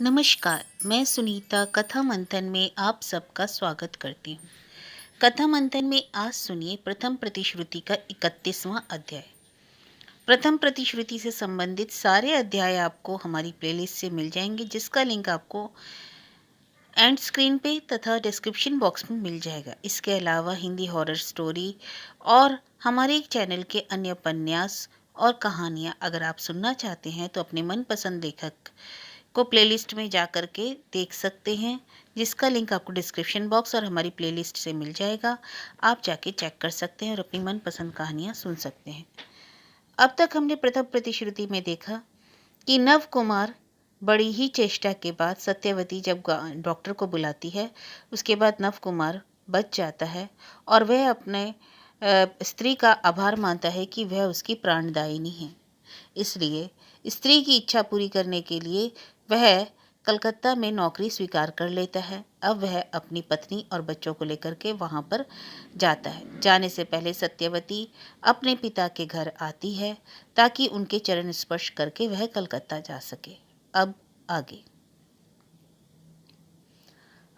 नमस्कार, मैं सुनीता कथा मंथन में आप सबका स्वागत करती हूँ। कथा मंथन में आज सुनिए प्रथम प्रतिश्रुति का 31वां अध्याय। प्रथम प्रतिश्रुति से संबंधित सारे अध्याय आपको हमारी प्लेलिस्ट से मिल जाएंगे, जिसका लिंक आपको एंड स्क्रीन पे तथा डिस्क्रिप्शन बॉक्स में मिल जाएगा। इसके अलावा हिंदी हॉरर स्टोरी और हमारे चैनल के अन्य उपन्यास और कहानियाँ अगर आप सुनना चाहते हैं तो अपने मनपसंद लेखक को प्लेलिस्ट में जा कर के देख सकते हैं, जिसका लिंक आपको डिस्क्रिप्शन बॉक्स और हमारी प्लेलिस्ट से मिल जाएगा। आप जाके चेक कर सकते हैं और अपनी मनपसंद कहानियाँ सुन सकते हैं। अब तक हमने प्रथम प्रतिश्रुति में देखा कि नव कुमार बड़ी ही चेष्टा के बाद सत्यवती जब डॉक्टर को बुलाती है, उसके बाद नव कुमार बच जाता है और वह अपने स्त्री का आभार मानता है कि वह उसकी प्राणदायिनी है। इसलिए स्त्री की इच्छा पूरी करने के लिए वह कलकत्ता में नौकरी स्वीकार कर लेता है। अब वह अपनी पत्नी और बच्चों को लेकर के वहाँ पर जाता है। जाने से पहले सत्यवती अपने पिता के घर आती है ताकि उनके चरण स्पर्श करके वह कलकत्ता जा सके। अब आगे।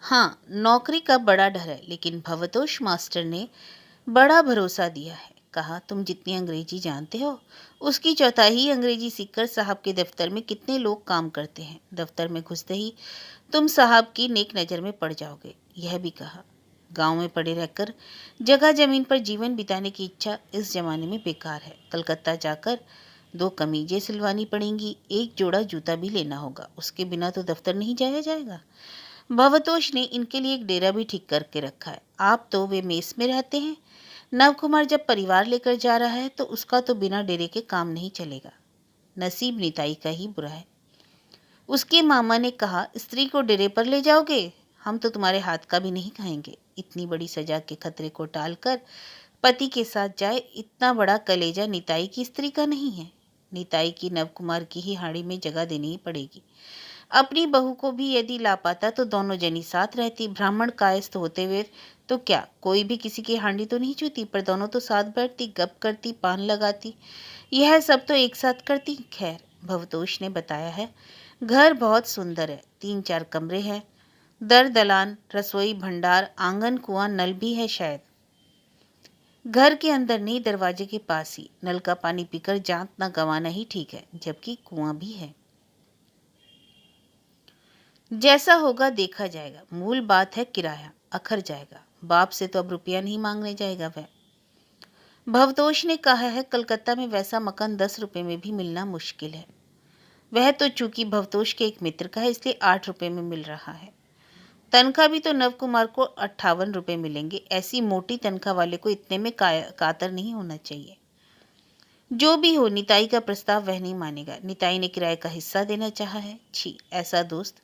हाँ, नौकरी का बड़ा डर है, लेकिन भवतोष मास्टर ने बड़ा भरोसा दिया है। कहा, तुम जितनी अंग्रेजी जानते हो उसकी चौथाई अंग्रेजी सीखकर साहब के दफ्तर में कितने लोग काम करते हैं। दफ्तर में घुसते ही तुम साहब की नेक नज़र में पड़ जाओगे। यह भी कहा, गांव में पड़े रहकर जगह जमीन पर जीवन बिताने की इच्छा इस जमाने में बेकार है। कलकत्ता जाकर 2 कमीजें सिलवानी पड़ेंगी, एक जोड़ा जूता भी लेना होगा, उसके बिना तो दफ्तर नहीं जाया जाएगा। भवतोष ने इनके लिए एक डेरा भी ठीक करके रखा है। आप तो वे मेस में रहते हैं। नव कुमार जब परिवार लेकर जा रहा है तो उसका तो बिना डेरे के काम नहीं चलेगा। नसीब निताई का ही बुरा है। उसके मामा ने कहा, स्त्री को डेरे पर ले जाओगे, हम तो तुम्हारे हाथ का भी नहीं खाएंगे। इतनी बड़ी सजा के खतरे को टालकर पति के साथ जाए, इतना बड़ा कलेजा निताई की स्त्री का नहीं है। निताई की नव कुमार की ही हाड़ी में जगह देनी ही पड़ेगी। अपनी बहू को भी यदि लापाता तो दोनों जनी साथ रहती। ब्राह्मण कायस्थ होते हुए तो क्या कोई भी किसी की हांडी तो नहीं छूती, पर दोनों तो साथ बैठती, गप करती, पान लगाती, यह सब तो एक साथ करती। खैर, भवतोष ने बताया है, घर बहुत सुंदर है, 3-4 कमरे हैं, दर दलान, रसोई, भंडार, आंगन, कुआं, नल भी है। शायद घर के अंदर नहीं, दरवाजे के पास ही। नल का पानी पीकर जान न गंवाना ही ठीक है, जबकि कुआं भी है। जैसा होगा देखा जाएगा। मूल बात है किराया अखर जाएगा। बाप से तो अब रुपया नहीं मांगने जाएगा वह। भवतोष ने कहा है, कलकत्ता में वैसा मकान 10 रुपए में भी मिलना मुश्किल है। वह तो चूंकि भवतोष के एक मित्र का है, इसलिए 8 रुपए में मिल रहा है। तनख्वाह भी तो नव कुमार को 58 रुपए मिलेंगे। ऐसी मोटी तनख्वाह वाले को इतने में कातर नहीं होना चाहिए। जो भी हो, निताई का प्रस्ताव वह नहीं मानेगा। निताई ने किराए का हिस्सा देना चाहा है। छी, ऐसा दोस्त,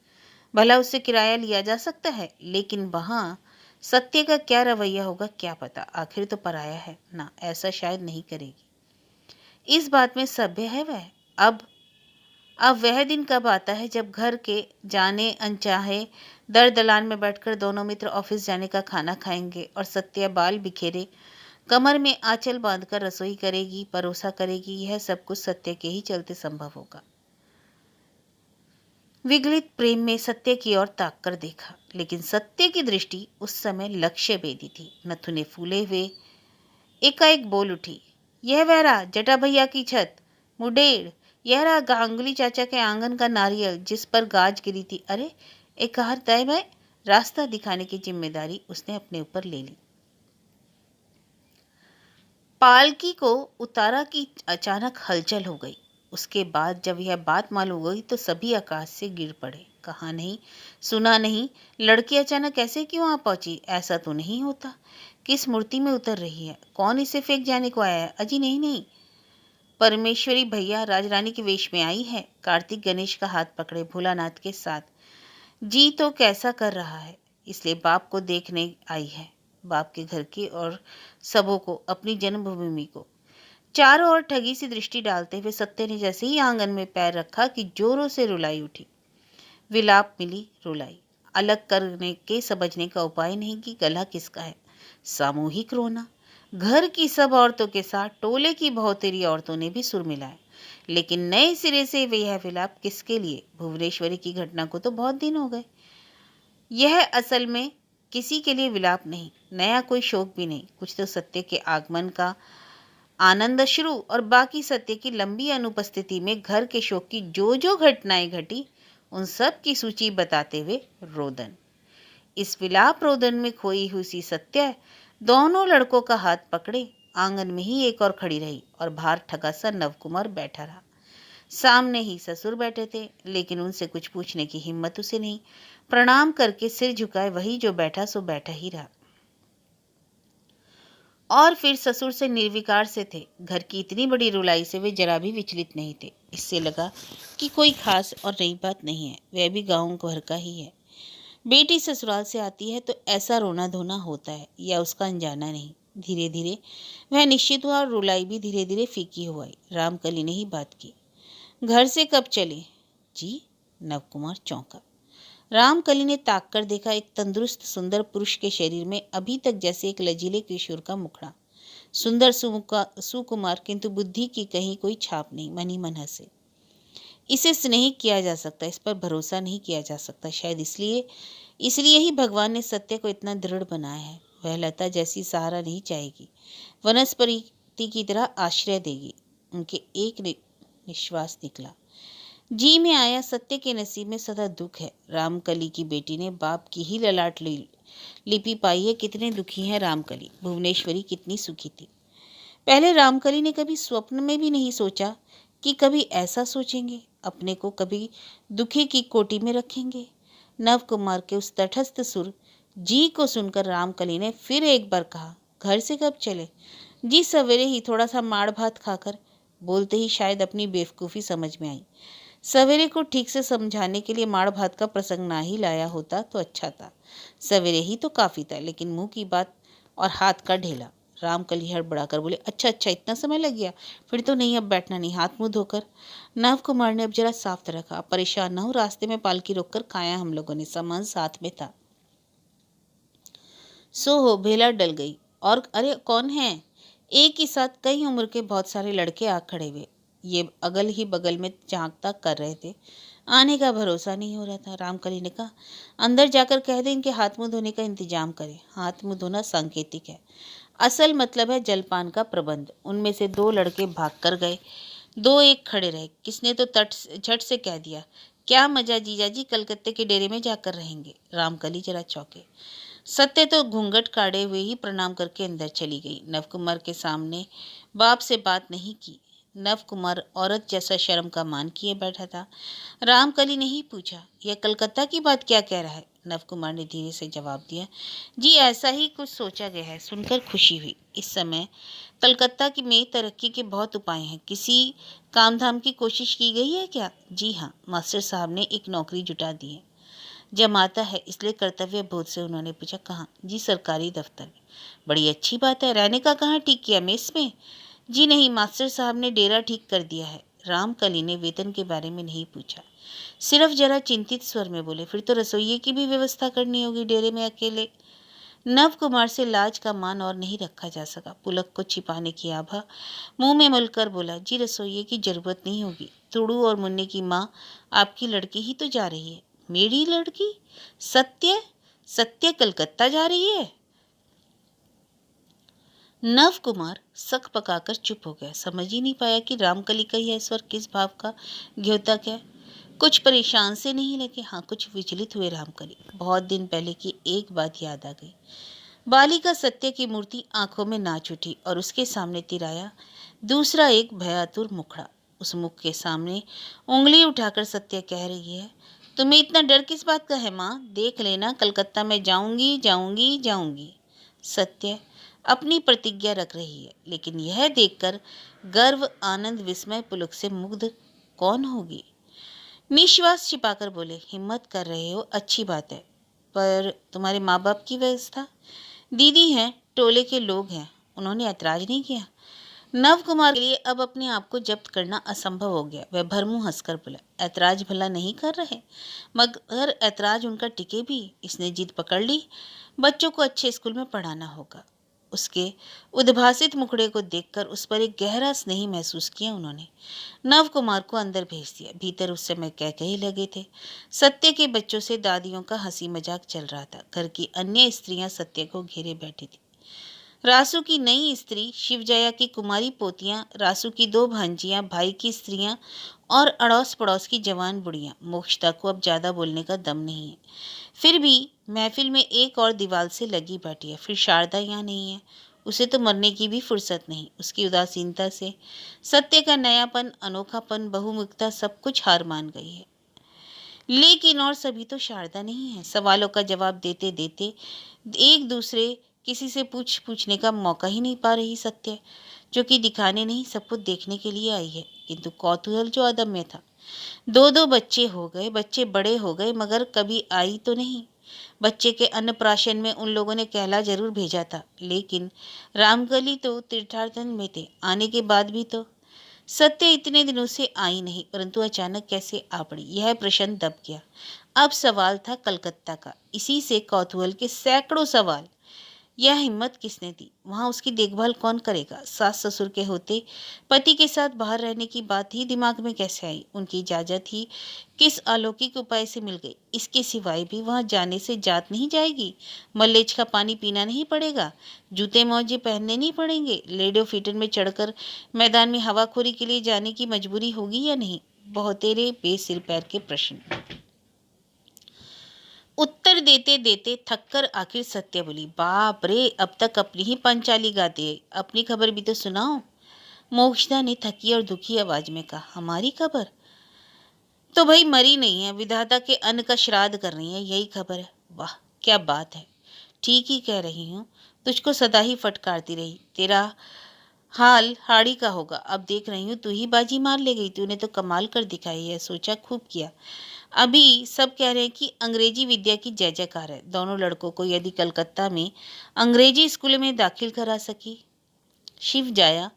भला उससे किराया लिया जा सकता है? लेकिन वहां सत्य का क्या रवैया होगा क्या पता, आखिर तो पराया है ना, ऐसा शायद नहीं करेगी। इस बात में सभ्य है वह। अब वह दिन कब आता है जब घर के जाने अनचाहे दर दलान में बैठकर दोनों मित्र ऑफिस जाने का खाना खाएंगे और सत्या बाल बिखेरे कमर में आंचल बांधकर रसोई करेगी, परोसा करेगी। यह सब कुछ सत्य के ही चलते संभव होगा। विगलित प्रेम में सत्य की ओर ताक कर देखा, लेकिन सत्य की दृष्टि उस समय लक्ष्य भेदी थी। नथुने फूले हुए एकाएक बोल उठी, यह वह रहा जटा भैया की छत, मुडेर, यह रहा गांगुली चाचा के आंगन का नारियल जिस पर गाज गिरी थी। अरे, एक हाथ तय में रास्ता दिखाने की जिम्मेदारी उसने अपने ऊपर ले ली। पालकी को उतारा की अचानक हलचल हो गई। उसके बाद जब यह बात मालूम हुई तो सभी आकाश से गिर पड़े। कहा नहीं, सुना नहीं, लड़की अचानक ऐसे क्यों वहां पहुंची? ऐसा तो नहीं होता। किस मूर्ति में उतर रही है? कौन इसे फेंक जाने को आया है? अजी नहीं नहीं, परमेश्वरी भैया राजरानी के वेश में आई है। कार्तिक गणेश का हाथ पकड़े भोलानाथ के साथ जी तो कैसा कर रहा है, इसलिए बाप को देखने आई है। बाप के घर की और सबों को, अपनी जन्मभूमि को। चारों ओर ठगी सी दृष्टि डालते हुए सत्य ने जैसे ही आंगन में पैर रखा कि जोरों से रुलाई उठी। विलाप मिली रुलाई। अलग करने के समझने का उपाय नहीं कि गला किसका है। सामूहिक रोना। घर की सब औरतों के साथ टोले की बहुतेरी औरतों ने भी सुर मिलाया, लेकिन नए सिरे से यह विलाप किसके लिए? भुवनेश्वरी की घटना को तो बहुत दिन हो गए। यह असल में किसी के लिए विलाप नहीं, नया कोई शोक भी नहीं। कुछ तो सत्य के आगमन का आनंद अश्रु और बाकी सत्य की लंबी अनुपस्थिति में घर के शोक की जो जो घटनाएं घटी, उन सब की सूची बताते हुए रोदन। इस विलाप रोदन में खोई हुई सी सत्य दोनों लड़कों का हाथ पकड़े आंगन में ही एक और खड़ी रही और बाहर ठगा सा नवकुमार बैठा रहा। सामने ही ससुर बैठे थे, लेकिन उनसे कुछ पूछने की हिम्मत उसे नहीं। प्रणाम करके सिर झुकाए वही जो बैठा सो बैठा ही रहा। और फिर ससुर से निर्विकार से थे। घर की इतनी बड़ी रुलाई से वे जरा भी विचलित नहीं थे। इससे लगा कि कोई खास और नई बात नहीं है, वह भी गाँव भर का ही है। बेटी ससुराल से आती है तो ऐसा रोना धोना होता है, या उसका अनजाना नहीं। धीरे धीरे वह निश्चित हुआ और रुलाई भी धीरे धीरे फीकी हो आई। रामकली ने ही बात की, घर से कब चले? जी? नवकुमार चौंका। रामकली ने ताक कर देखा। एक तंदुरुस्त सुंदर पुरुष के शरीर में अभी तक जैसे एक लजीले किशोर का मुखड़ा। सुंदर सुकुमार, किंतु बुद्धि की कहीं कोई छाप नहीं। मन ही मन हंसे। इसे स्नेह किया जा सकता, इस पर भरोसा नहीं किया जा सकता। शायद इसलिए ही भगवान ने सत्य को इतना दृढ़ बनाया है। वह लता जैसी सहारा नहीं चाहेगी, वनस्पति की तरह आश्रय देगी। उनके एक निश्वास निकला। जी में आया, सत्य के नसीब में सदा दुख है। रामकली की बेटी ने बाप की ही ललाट लिपि पाई है। कितने दुखी है रामकली। भुवनेश्वरी कितनी सुखी थी। पहले रामकली ने कभी स्वप्न में भी नहीं सोचा कि कभी ऐसा सोचेंगे, अपने को कभी दुखी की कोटि में रखेंगे। नवकुमार के उस तटस्थ सुर जी को सुनकर रामकली ने फिर एक बार कहा, घर से कब चले? जी सवेरे ही, थोड़ा सा माड़ भात खाकर। बोलते ही शायद अपनी बेवकूफ़ी समझ में आई। सवेरे को ठीक से समझाने के लिए माड़ भात का प्रसंग ना ही लाया होता तो अच्छा था। सवेरे ही तो काफ़ी था, लेकिन मुंह की बात और हाथ का ढेला। रामकली हड़बड़ाकर बोले, अच्छा अच्छा, इतना समय लग गया? फिर तो नहीं, अब बैठना नहीं, हाथ मुंह धोकर। नवकुमार ने अब जरा साफ तरह कहा, परेशान न हो, रास्ते में पालकी रोककर खाया हम लोगों ने, सामान साथ में था। सो हो, भेला डल गई। और अरे कौन है? एक ही साथ कई उम्र के बहुत सारे लड़के आ खड़े हुए। ये अगल ही बगल में झांकता कर रहे थे। आने का भरोसा नहीं हो रहा था। रामकली ने कहा, अंदर जाकर कह दें इनके हाथ मुंह धोने का इंतजाम करें। हाथ मुंह धोना सांकेतिक है, असल मतलब है जलपान का प्रबंध। उनमें से दो लड़के भाग कर गए, दो एक खड़े रहे। किसने तो झट से कह दिया, क्या मजा जीजाजी, कलकत्ते के डेरे में जाकर रहेंगे। रामकली जरा चौंके। सत्य तो घूंघट काढ़े हुए ही प्रणाम करके अंदर चली गई। नवकुमार के सामने बाप से बात नहीं की। नवकुमार औरत जैसा शर्म का मान किए बैठा था। रामकली ने ही पूछा, यह कलकत्ता की बात क्या कह रहा है? नवकुमार ने धीरे से जवाब दिया, जी ऐसा ही कुछ सोचा गया है। सुनकर खुशी हुई। इस समय कलकत्ता की में तरक्की के बहुत उपाय हैं। किसी काम धाम की कोशिश की गई है क्या? जी हाँ, मास्टर साहब ने एक नौकरी जुटा दी है। जमाता है, इसलिए कर्तव्य बोध से उन्होंने पूछा, कहाँ? जी सरकारी दफ्तर में। बड़ी अच्छी बात है। रहने का कहाँ ठीक किया, मेस में? जी नहीं, मास्टर साहब ने डेरा ठीक कर दिया है। रामकली ने वेतन के बारे में नहीं पूछा, सिर्फ जरा चिंतित स्वर में बोले, फिर तो रसोइये की भी व्यवस्था करनी होगी डेरे में अकेले। नवकुमार से लाज का मान और नहीं रखा जा सका। पुलक को छिपाने की आभा मुंह में मलकर बोला, जी रसोइये की जरूरत नहीं होगी। तुड़ू और मुन्ने की माँ आपकी लड़की ही तो जा रही है। मेरी लड़की? सत्य? सत्य कलकत्ता जा रही है? नवकुमार सक पकाकर चुप हो गया। समझ ही नहीं पाया कि रामकली का यह स्वर किस भाव का द्योतक है। कुछ परेशान से नहीं लगे, हाँ कुछ विचलित हुए रामकली। बहुत दिन पहले की एक बात याद आ गई। बालिका सत्य की मूर्ति आंखों में नाच उठी और उसके सामने तिराया दूसरा एक भयातुर मुखड़ा। उस मुख के सामने उंगली उठाकर सत्य कह रही है, तुम्हें इतना डर किस बात का है माँ? देख लेना, कलकत्ता में जाऊंगी जाऊंगी जाऊंगी। सत्य अपनी प्रतिज्ञा रख रही है, लेकिन यह देखकर गर्व आनंद विस्मय पुलक से मुग्ध कौन होगी? निश्वास छिपाकर बोले, हिम्मत कर रहे हो, अच्छी बात है, पर तुम्हारे माँ बाप की व्यवस्था? दीदी हैं, टोले के लोग हैं, उन्होंने ऐतराज नहीं किया। नवकुमार के लिए अब अपने आप को जब्त करना असंभव हो गया। वह भरमुंह हंसकर बोला, ऐतराज भला नहीं कर रहे, मगर ऐतराज उनका टिके भी। इसने जिद पकड़ ली, बच्चों को अच्छे स्कूल में पढ़ाना होगा। उसके उद्भासित मुखड़े को देखकर उस पर एक गहरा स्नेह महसूस किया उन्होंने। नव कुमार को अंदर भेज दिया। भीतर उस समय कह कहे लगे थे। सत्य के बच्चों से दादियों का हंसी मजाक चल रहा था। घर की अन्य स्त्रियां सत्य को घेरे बैठी थी। रासू की नई स्त्री, शिवजया की कुमारी पोतियां, रासू की दो भांजियां, भाई की स्त्रियां और अड़ोस पड़ोस की जवान बुढ़ियां। मोक्षता को अब ज्यादा बोलने का दम नहीं है। फिर भी महफिल में एक और दीवार से लगी बैठी है। फिर शारदा यहाँ नहीं है। उसे तो मरने की भी फुर्सत नहीं। उसकी उदासीनता से सत्य का नयापन, अनोखापन, बहुमुखता सब कुछ हार मान गई है। लेकिन और सभी तो शारदा नहीं है। सवालों का जवाब देते देते एक दूसरे किसी से पूछने का मौका ही नहीं पा रही सत्य, जो कि दिखाने नहीं सब कुछ देखने के लिए आई है। किंतु कौतूहल जो अदम्य था। दो दो बच्चे हो गए, बच्चे बड़े हो गए, मगर कभी आई तो नहीं। बच्चे के अन्नप्राशन में उन लोगों ने कहला जरूर भेजा था, लेकिन रामकली तो तीर्थाटन में थे। आने के बाद भी तो सत्य इतने दिनों से आई नहीं, परंतु अचानक कैसे आ पड़ी, यह प्रश्न दब गया। अब सवाल था कलकत्ता का। इसी से कौतूहल के सैकड़ों सवाल। यह हिम्मत किसने दी? वहां उसकी देखभाल कौन करेगा? सास ससुर के होते पति के साथ बाहर रहने की बात ही दिमाग में कैसे आई? उनकी इजाजत ही किस अलौकिक उपाय से मिल गई? इसके सिवाय भी वहां जाने से जात नहीं जाएगी? मलेच का पानी पीना नहीं पड़ेगा? जूते मोजे पहनने नहीं पड़ेंगे? लेडो फिटर में चढ़कर मैदान में हवाखोरी के लिए जाने की मजबूरी होगी या नहीं? बहुतेरे बेसिर पैर के प्रश्न। उत्तर देते देते थककर आखिर सत्य बोली, बाप रे, अब तक अपनी ही पंचाली गाते है। अपनी खबर भी तो सुनाओ। मोक्षदा ने थकी और दुखी आवाज में कहा, हमारी खबर तो भाई मरी नहीं है, विधाता के अन्न का श्राद्ध कर रही है, यही खबर है। वाह क्या बात है, ठीक ही कह रही हूँ। तुझको सदा ही फटकारती रही, तेरा हाल हाड़ी का होगा। अब देख रही हूँ तू ही बाजी मार ले गई। तूने तो कमाल कर दिखाई है, सोचा खूब किया। अभी सब कह रहे हैं कि अंग्रेजी विद्या की जय जयकार है। दोनों लड़कों को यदि कलकत्ता में अंग्रेजी स्कूल में दाखिल करा सकी। शिव जाया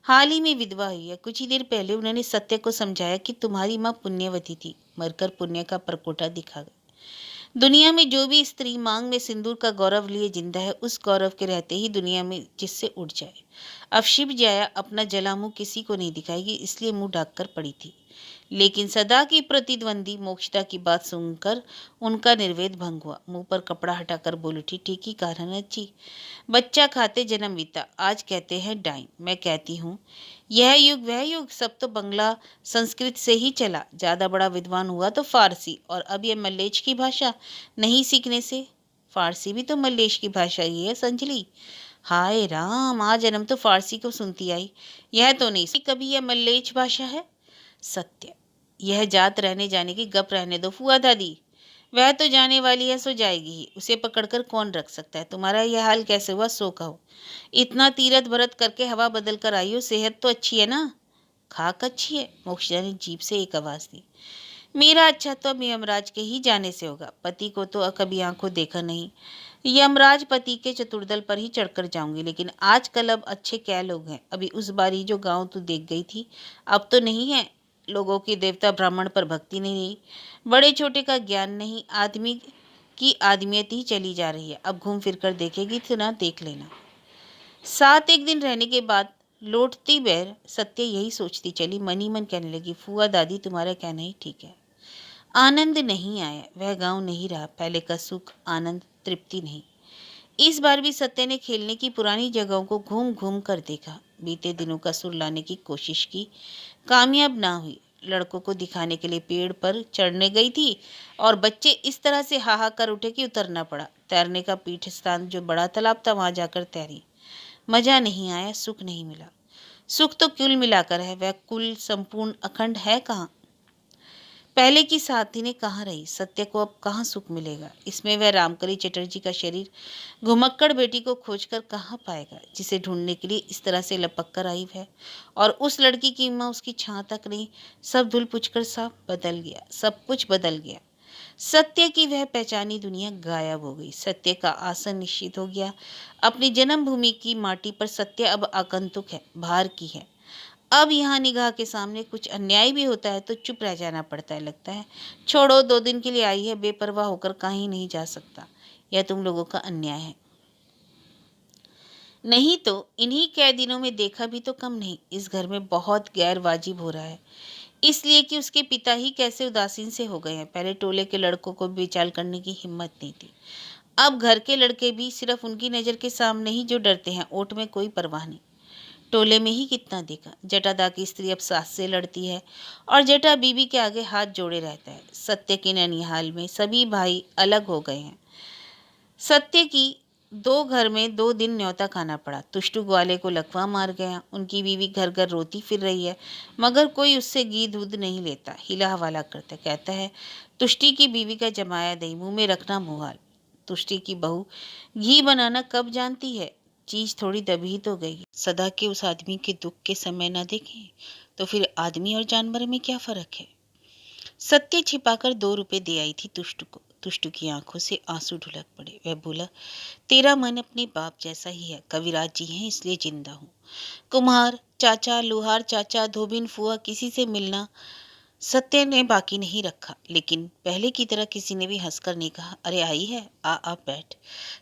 हाल ही में विधवा हुई है। कुछ ही देर पहले उन्होंने सत्य को समझाया कि तुम्हारी माँ पुण्यवती थी, मरकर पुण्य का परकोटा दिखा गई। दुनिया में जो भी स्त्री मांग में सिंदूर का गौरव लिए जिंदा है, उस गौरव के रहते ही दुनिया में जिससे उठ जाए। अब शिव जाया अपना जला मुंह किसी को नहीं दिखाएगी, इसलिए मुंह ढक कर पड़ी थी। लेकिन सदा की प्रतिद्वंदी मोक्षदा की बात सुनकर उनका निर्वेद भंग हुआ। मुंह पर कपड़ा हटाकर बोल उठी, ठीक ही कहा रनत जी, बच्चा खाते जन्म बीता, आज कहते हैं डाइन। मैं कहती हूँ यह युग वह युग सब तो बंगला संस्कृत से ही चला। ज्यादा बड़ा विद्वान हुआ तो फारसी, और अब यह मल्लेच की भाषा नहीं सीखने से। फारसी भी तो मल्लेश की भाषा ही है संजली। हाय राम, आज जन्म तो फारसी को सुनती आई, यह तो नहीं कभी यह मल्लेच भाषा है। सत्य, यह जात रहने जाने की गप रहने दो फुआ दादी, वह तो जाने वाली है सो जाएगी ही, उसे पकड़कर कौन रख सकता है। तुम्हारा यह हाल कैसे हुआ सो कहो। इतना तीरथ भरत करके हवा बदल कर आई हो, सेहत तो अच्छी है ना? खाक अच्छी है, मोक्षदा ने जीभ से एक आवाज दी। मेरा अच्छा तो अब यमराज के ही जाने से होगा। पति को तो कभी आंखों देखा नहीं। यमराज पति के चतुर्दल पर ही चढ़कर जाऊंगी। लेकिन आजकल अब अच्छे क्या लोग हैं। अभी उस बारी जो गांव तू देख गई थी, अब तो नहीं है। लोगों की देवता ब्राह्मण पर भक्ति नहीं रही, बड़े छोटे का ज्ञान नहीं, आदमी की आदमियत ही चली जा रही है। अब घूम फिर कर देखेगी तो ना देख लेना। 7 एक दिन रहने के बाद लौटती बैर सत्य यही सोचती चली, मन ही मन कहने लगी, फुआ दादी तुम्हारा कहना ही ठीक है। आनंद नहीं आया, वह गांव नहीं रहा, पहले का सुख आनंद तृप्ति नहीं। इस बार भी सत्य ने खेलने की पुरानी जगहों को घूम घूम कर देखा। बीते दिनों का सुर लाने की कोशिश की, कामयाब ना हुई। लड़कों को दिखाने के लिए पेड़ पर चढ़ने गई थी और बच्चे इस तरह से हाहाकार उठे कि उतरना पड़ा। तैरने का पीठ स्थान जो बड़ा तालाब था, वहां जाकर तैरी। मजा नहीं आया, सुख नहीं मिला। सुख तो कुल मिलाकर है, वह कुल संपूर्ण अखंड है कहाँ? पहले की साथी ने कहाँ रही? सत्य को अब कहाँ सुख मिलेगा? इसमें वह रामकली चटर्जी का शरीर घुमक्कड़ बेटी को खोजकर कहाँ पाएगा, जिसे ढूंढने के लिए इस तरह से लपक कर आई है। और उस लड़की की माँ उसकी छां तक नहीं। सब धुल पुछकर साफ बदल गया, सब कुछ बदल गया। सत्य की वह पहचानी दुनिया गायब हो गई। सत्य का आसन निश्चित हो गया। अपनी जन्मभूमि की माटी पर सत्य अब आगंतुक है, बाहर की है। अब यहाँ निगाह के सामने कुछ अन्याय भी होता है तो चुप रह जाना पड़ता है। लगता है छोड़ो, 2 दिन के लिए आई है, बेपरवाह होकर कहीं नहीं जा सकता। यह तुम लोगों का अन्याय है। नहीं तो इन्हीं कैद दिनों में देखा भी तो कम नहीं, इस घर में बहुत गैर वाजिब हो रहा है, इसलिए कि उसके पिता ही कैसे उदासीन से हो गए हैं। पहले टोले के लड़कों को भी विचार करने की हिम्मत नहीं थी, अब घर के लड़के भी सिर्फ उनकी नज़र के सामने ही जो डरते हैं, ओट में कोई परवाह नहीं। टोले में ही कितना देखा, जटादा की स्त्री अब सास से लड़ती है और जटा बीबी के आगे हाथ जोड़े रहता है। सत्य के ननिहाल में सभी भाई अलग हो गए हैं। सत्य की दो घर में 2 दिन न्योता खाना पड़ा। तुष्टु ग्वाले को लकवा मार गया, उनकी बीवी घर घर रोती फिर रही है, मगर कोई उससे घी दूध नहीं लेता, हिला हवाला करता, कहता है तुष्टि की बीवी का जमाया दही, मुंह में रखना मुहाल। तुष्टि की बहू घी बनाना कब जानती है, चीज थोड़ी दबी तो गई। सदा के उस आदमी के दुख के समय न देखें तो फिर आदमी और जानवर में क्या फर्क है। सत्य छिपाकर 2 रुपए दे आई थी तुष्टु को। तुष्टु की आंखों से आंसू ढुलक पड़े। वह बोला, तेरा मन अपने बाप जैसा ही है, कविराज जी हैं इसलिए जिंदा हूँ। कुम्हार चाचा, लोहार चाचा, धोबिन फुआ, किसी से मिलना सत्य ने बाकी नहीं रखा, लेकिन पहले की तरह किसी ने भी हंसकर नहीं कहा, अरे आई है, आ आ बैठ।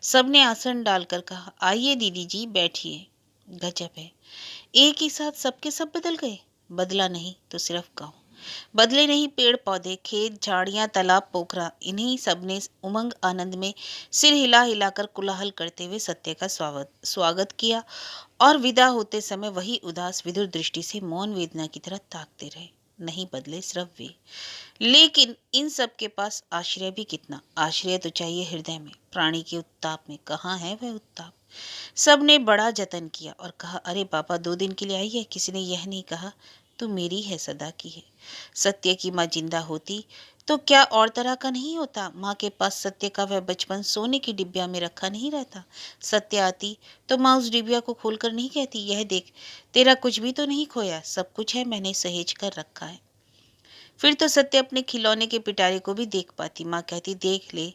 सबने आसन डालकर कहा, आइए दीदी जी बैठिए। गजब है, एक ही साथ सबके सब बदल गए। बदला नहीं तो सिर्फ गांव बदले नहीं, पेड़ पौधे, खेत, झाड़ियां, तालाब, पोखरा, इन्हीं सब ने उमंग आनंद में सिर हिला हिलाकर कोलाहल करते हुए सत्य का स्वागत स्वागत किया और विदा होते समय वही उदास विधुर दृष्टि से मौन वेदना की तरह ताकते रहे। नहीं बदले सिर्फ वे, लेकिन इन सब के पास आश्रय भी कितना। आश्रय तो चाहिए हृदय में, प्राणी के उत्ताप में। कहाँ है वह उत्ताप। सब ने बड़ा जतन किया और कहा, अरे पापा 2 दिन के लिए आई है। किसी ने यह नहीं कहा तू मेरी है, सदा की है। सत्य की माँ जिंदा होती तो क्या और तरह का नहीं होता। माँ के पास सत्य का वह बचपन सोने की डिब्बिया में रखा नहीं रहता। सत्य आती तो माँ उस डिब्बिया को खोलकर नहीं कहती, यह देख तेरा कुछ भी तो नहीं खोया, सब कुछ है, मैंने सहेज कर रखा है। फिर तो सत्य अपने खिलौने के पिटारे को भी देख पाती। माँ कहती, देख ले,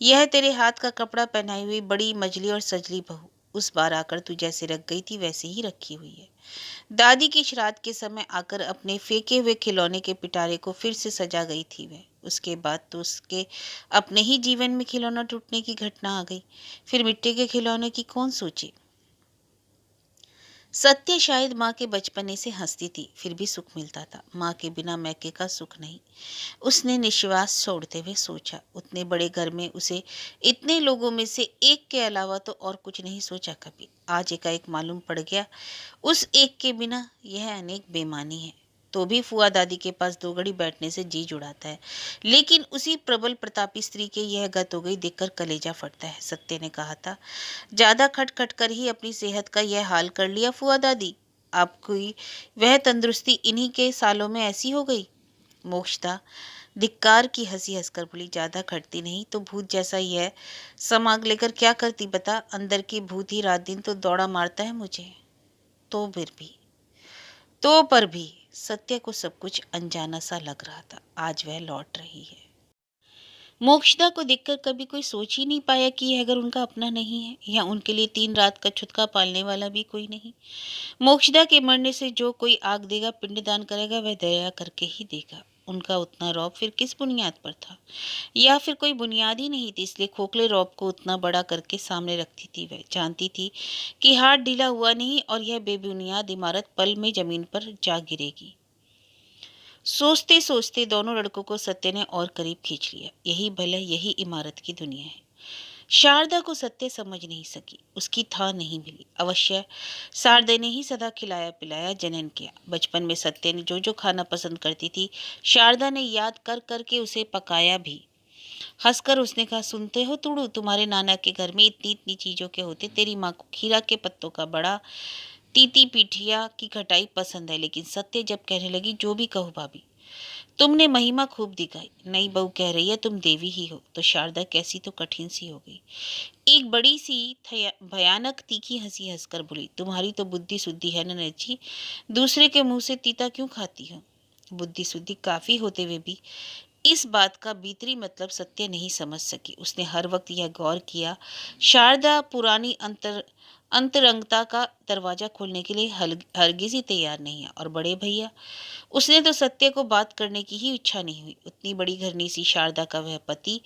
यह तेरे हाथ का कपड़ा पहनाई हुई बड़ी मजली और सजली बहू, उस बार आकर तू जैसे रख गई थी वैसे ही रखी हुई है। दादी की श्राद्ध के समय आकर अपने फेंके हुए खिलौने के पिटारे को फिर से सजा गई थी वह। उसके बाद तो उसके अपने ही जीवन में खिलौना टूटने की घटना आ गई। फिर मिट्टी के खिलौने की कौन सोचे। सत्य शायद माँ के बचपने से हंसती थी, फिर भी सुख मिलता था। माँ के बिना मैके का सुख नहीं। उसने निश्वास छोड़ते हुए सोचा, उतने बड़े घर में उसे इतने लोगों में से एक के अलावा तो और कुछ नहीं सोचा कभी। आज एकाएक मालूम पड़ गया, उस एक के बिना यह अनेक बेमानी है। तो भी फुआ दादी के पास 2 घड़ी बैठने से जी जुड़ाता है, लेकिन उसी प्रबल प्रतापी स्त्री के यह गत हो गई देखकर कलेजा फटता है। सत्य ने कहा था, ज्यादा खट खट कर ही अपनी सेहत का यह हाल कर लिया फुआ दादी। आपकी वह तंदुरुस्ती इन्हीं के सालों में ऐसी हो गई। मोक्षदा धिक्कार की हंसी हंसकर बोली, ज्यादा खटती नहीं तो भूत जैसा ही है, समाग लेकर क्या करती बता। अंदर की भूत ही रात दिन तो दौड़ा मारता है मुझे। तो फिर भी तो पर भी सत्य को सब कुछ अनजाना सा लग रहा था। आज वह लौट रही है। मोक्षदा को देखकर कभी कोई सोच ही नहीं पाया कि यह अगर उनका अपना नहीं है, या उनके लिए 3 रात का छुटका पालने वाला भी कोई नहीं। मोक्षदा के मरने से जो कोई आग देगा, पिंडदान करेगा, वह दया करके ही देगा। उनका उतना रौब फिर किस बुनियाद पर था, या फिर कोई बुनियाद ही नहीं थी, इसलिए खोखले रौब को उतना बड़ा करके सामने रखती थी। वह जानती थी कि हाथ ढीला हुआ नहीं और यह बेबुनियाद इमारत पल में जमीन पर जा गिरेगी। सोचते सोचते दोनों लड़कों को सत्य ने और करीब खींच लिया। यही भला, यही इमारत की दुनिया है। शारदा को सत्य समझ नहीं सकी, उसकी था नहीं मिली। अवश्य शारदा ने ही सदा खिलाया पिलाया, जनन किया। बचपन में सत्य ने जो जो खाना पसंद करती थी, शारदा ने याद कर करके उसे पकाया भी। हंसकर उसने कहा, सुनते हो तुड़ू, तुम्हारे नाना के घर में इतनी इतनी चीजों के होते, तेरी माँ को खीरा के पत्तों का बड़ा, तीती पीठिया की खटाई पसंद है। लेकिन सत्य जब कहने लगी, जो भी कहो भाभी, तुमने महिमा खूब दिखाई, नई बहू कह रही है तुम देवी ही हो, तो शारदा कैसी तो कठिन सी हो गई। एक बड़ी सी भयानक तीखी हंसी हंसकर बोली, तुम्हारी तो बुद्धि शुद्धि है ना नची, दूसरे के मुंह से तीता क्यों खाती हो। बुद्धि शुद्धि काफी होते हुए भी इस बात का भीतरी मतलब सत्य नहीं समझ सकी। उसने हर वक्त यह गौर किया, शारदा पुरानी अंतरंगता का दरवाजा खोलने के लिए हरगिज ही तैयार नहीं है। और बड़े भैया, उसने तो सत्य को बात करने की ही इच्छा नहीं हुई। उतनी बड़ी घरनी सी शारदा का वह पति,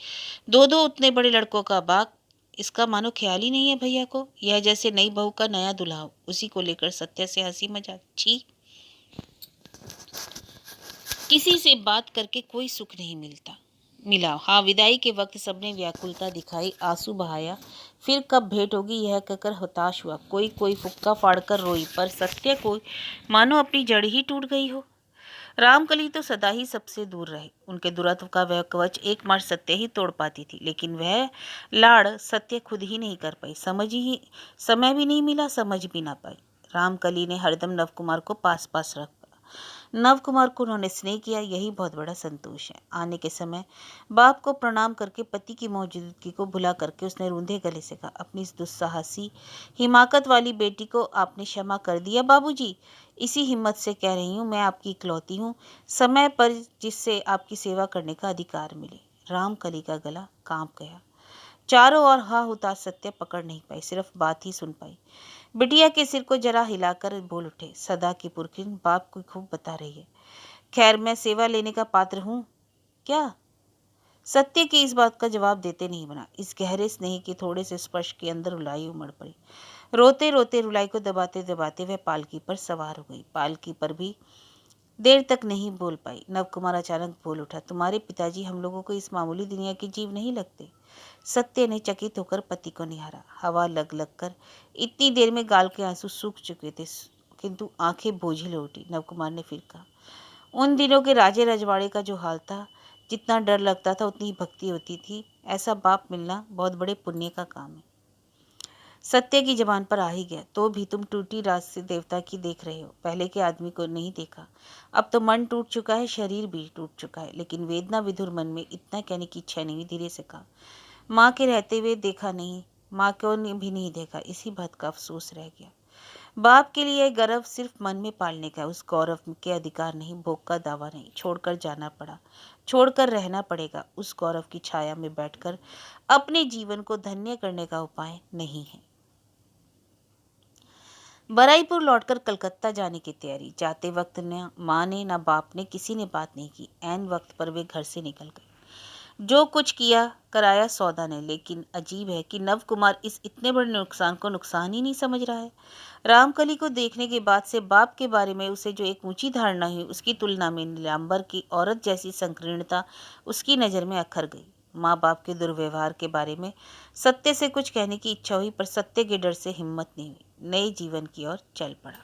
2 उतने बड़े लड़कों का बाप, इसका मानो ख्याल ही नहीं है भैया को। यह जैसे नई बहू का नया दूल्हा हो, उसी को लेकर सत्या से हंसी मजाक। छी, किसी से बात करके कोई सुख नहीं मिला। हाँ, विदाई के वक्त सबने व्याकुलता दिखाई, आंसू बहाया, फिर कब भेंट होगी यह कहकर हताश हुआ। कोई कोई फुक्का फाड़कर रोई, पर सत्य को मानो अपनी जड़ ही टूट गई हो। रामकली तो सदा ही सबसे दूर रहे। उनके दुरत्व का वह कवच एकमात्र सत्य ही तोड़ पाती थी, लेकिन वह लाड़ सत्य खुद ही नहीं कर पाई। समय भी नहीं मिला, समझ भी ना पाई। रामकली ने हरदम नवकुमार को पास पास रखा। नवकुमार को उन्होंने स्नेह किया, यही बहुत बड़ा संतोष है। आने के समय बाप को प्रणाम करके पति की मौजूदगी को भुला करके उसने रूंधे गले से कहा, अपनी इस दुस्साहसी हिमाकत वाली बेटी को आपने क्षमा कर दिया बाबूजी। इसी हिम्मत से कह रही हूँ, मैं आपकी इकलौती हूँ, समय पर जिससे आपकी सेवा करने का अधिकार मिले। रामकली का गला कांप गया। चारों ओर हा हुताश सत्य पकड़ नहीं पाई, सिर्फ बात ही सुन पाई। बिटिया के सिर को जरा हिलाकर बोल उठे, सदा की पुरखिन बाप को खूब बता रही है। खैर, मैं सेवा लेने का पात्र हूँ क्या? सत्य की इस बात का जवाब देते नहीं बना। इस गहरे स्नेह के थोड़े से स्पर्श के अंदर रुलाई उमड़ पड़ी। रोते रोते रुलाई को दबाते दबाते वह पालकी पर सवार हो गई। पालकी पर भी देर तक नहीं बोल पाई। नवकुमार अचानक बोल उठा, तुम्हारे पिताजी हम लोगों को इस मामूली दुनिया के जीव नहीं लगते। सत्य ने चकित होकर पति को निहारा। हवा लग लग कर इतनी देर में गाल के आंसू सूख चुके थे, किंतु आंखें बोझिल हो उठी। नवकुमार ने फिर कहा, उन दिनों के राजे रजवाड़े का जो हाल था, जितना डर लगता था उतनी ही भक्ति होती थी। ऐसा बाप मिलना बहुत बड़े पुण्य का काम है। सत्य की जबान पर आ ही गया, तो भी तुम टूटी रात से देवता की देख रहे हो, पहले के आदमी को नहीं देखा। अब तो मन टूट चुका है, शरीर भी टूट चुका है, लेकिन वेदना विधुर मन में इतना कहने की इच्छा नहीं। धीरे से कहा, माँ के रहते हुए देखा नहीं, माँ को भी नहीं देखा, इसी बात का अफसोस रह गया। बाप के लिए गर्व सिर्फ मन में पालने का है, उस गौरव के अधिकार नहीं, भोग का दावा नहीं। छोड़कर जाना पड़ा, छोड़कर रहना पड़ेगा, उस गौरव की छाया में बैठकर अपने जीवन को धन्य करने का उपाय नहीं है। बराईपुर लौटकर कलकत्ता जाने की तैयारी। जाते वक्त न माँ ने न बाप ने किसी ने बात नहीं की। ऐन वक्त पर वे घर से निकल गए। जो कुछ किया कराया सौदा ने, लेकिन अजीब है कि नव कुमार इस इतने बड़े नुकसान को नुकसान ही नहीं समझ रहा है। रामकली को देखने के बाद से बाप के बारे में उसे जो एक ऊंची धारणा हुई, उसकी तुलना में नीलांबर की औरत जैसी संकीर्णता उसकी नज़र में अखर गई। माँ बाप के दुर्व्यवहार के बारे में सत्य से कुछ कहने की इच्छा हुई, पर सत्य के डर से हिम्मत नहीं हुई। नए जीवन की ओर चल पड़ा।